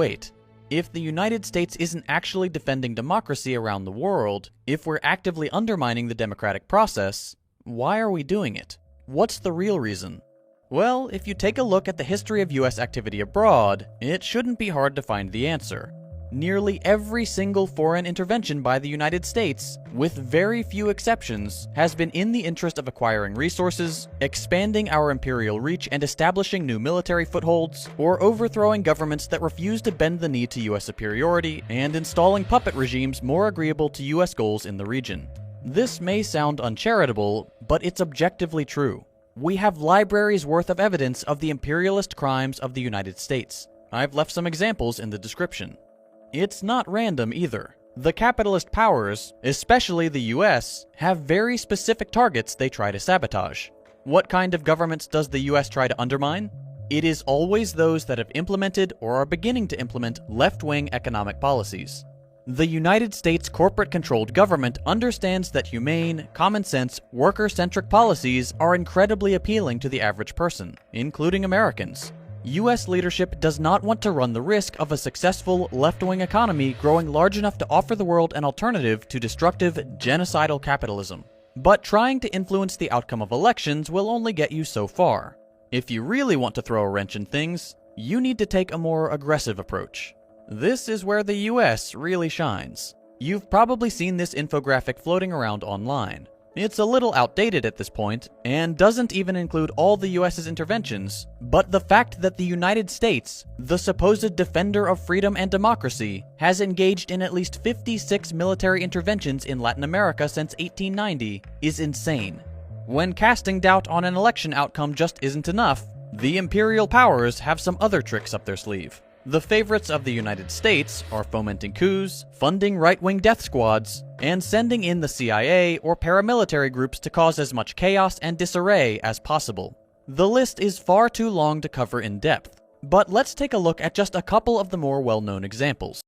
Wait, if the United States isn't actually defending democracy around the world, if we're actively undermining the democratic process, why are we doing it? What's the real reason? Well, if you take a look at the history of US activity abroad, it shouldn't be hard to find the answer. Nearly every single foreign intervention by the United States, with very few exceptions, has been in the interest of acquiring resources, expanding our imperial reach and establishing new military footholds, or overthrowing governments that refuse to bend the knee to US superiority, and installing puppet regimes more agreeable to US goals in the region. This may sound uncharitable, but it's objectively true. We have libraries worth of evidence of the imperialist crimes of the United States. I've left some examples in the description. It's not random either. The capitalist powers, especially the US, have very specific targets they try to sabotage. What kind of governments does the US try to undermine? It is always those that have implemented or are beginning to implement left-wing economic policies. The United States corporate-controlled government understands that humane, common-sense, worker-centric policies are incredibly appealing to the average person, including Americans. US leadership does not want to run the risk of a successful left-wing economy growing large enough to offer the world an alternative to destructive, genocidal capitalism. But trying to influence the outcome of elections will only get you so far. If you really want to throw a wrench in things, you need to take a more aggressive approach. This is where the US really shines. You've probably seen this infographic floating around online. It's a little outdated at this point, and doesn't even include all the US's interventions, but the fact that the United States, the supposed defender of freedom and democracy, has engaged in at least 56 military interventions in Latin America since 1890 is insane. When casting doubt on an election outcome just isn't enough, the imperial powers have some other tricks up their sleeve. The favorites of the United States are fomenting coups, funding right-wing death squads, and sending in the CIA or paramilitary groups to cause as much chaos and disarray as possible. The list is far too long to cover in depth, but let's take a look at just a couple of the more well-known examples.